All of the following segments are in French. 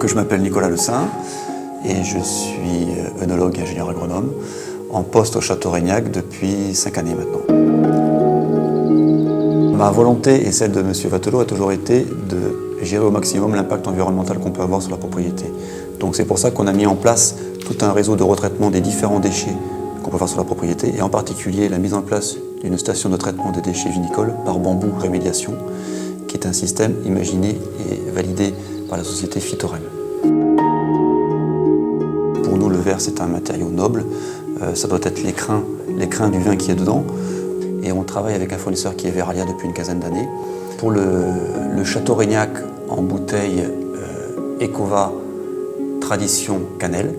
Donc je m'appelle Nicolas Le Saint et je suis œnologue et ingénieur agronome en poste au Château Reignac depuis 5 années maintenant. Ma volonté et celle de M. Vattelot a toujours été de gérer au maximum l'impact environnemental qu'on peut avoir sur la propriété. Donc c'est pour ça qu'on a mis en place tout un réseau de retraitement des différents déchets qu'on peut avoir sur la propriété et en particulier la mise en place d'une station de traitement des déchets vinicoles par bambou rémédiation qui est un système imaginé et validé par la société Phytorem. Pour nous, le verre, c'est un matériau noble. Ça doit être l'écrin du vin qui est dedans. Et on travaille avec un fournisseur qui est Veralia depuis une quinzaine d'années. Pour le Château Reignac en bouteille Ecova Tradition Cannelle,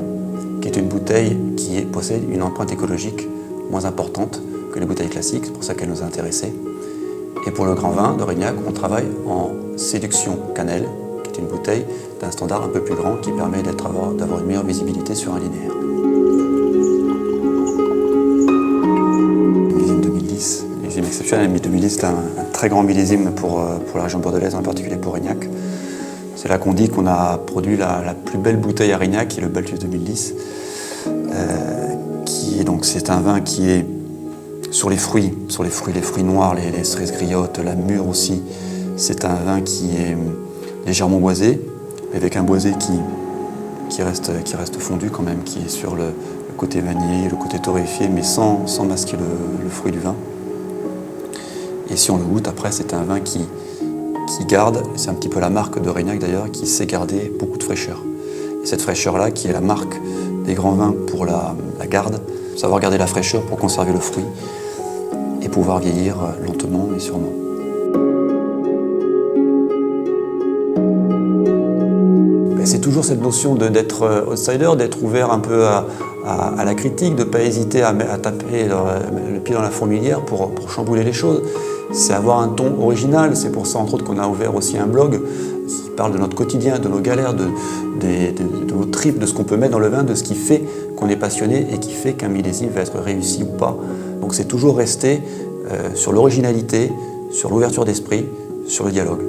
qui est une bouteille qui possède une empreinte écologique moins importante que les bouteilles classiques, c'est pour ça qu'elle nous a intéressés. Et pour le grand vin de Reignac, on travaille en Séduction Cannelle, qui est une bouteille d'un standard un peu plus grand qui permet d'avoir une meilleure visibilité sur un linéaire. Millésime 2010, millésime exceptionnel. 2010, c'est un très grand millésime pour la région bordelaise, en particulier pour Reignac. C'est là qu'on dit qu'on a produit la plus belle bouteille à Reignac, qui est le Balthus 2010. C'est un vin qui est sur les fruits noirs, les cerises griottes, la mûre aussi. C'est un vin qui est légèrement boisé, avec un boisé qui reste fondu quand même, qui est sur le côté vanillé, le côté torréfié, mais sans masquer le fruit du vin. Et si on le goûte, après, c'est un vin qui garde, c'est un petit peu la marque de Reignac d'ailleurs, qui sait garder beaucoup de fraîcheur. Et cette fraîcheur-là, qui est la marque des grands vins pour la garde, savoir garder la fraîcheur pour conserver le fruit et pouvoir vieillir lentement et sûrement. C'est toujours cette notion d'être outsider, d'être ouvert un peu à la critique, de ne pas hésiter à taper le pied dans la fourmilière pour chambouler les choses. C'est avoir un ton original, c'est pour ça entre autres qu'on a ouvert aussi un blog qui parle de notre quotidien, de nos galères, de nos tripes, de ce qu'on peut mettre dans le vin, de ce qui fait qu'on est passionné et qui fait qu'un millésime va être réussi ou pas. Donc c'est toujours rester sur l'originalité, sur l'ouverture d'esprit, sur le dialogue.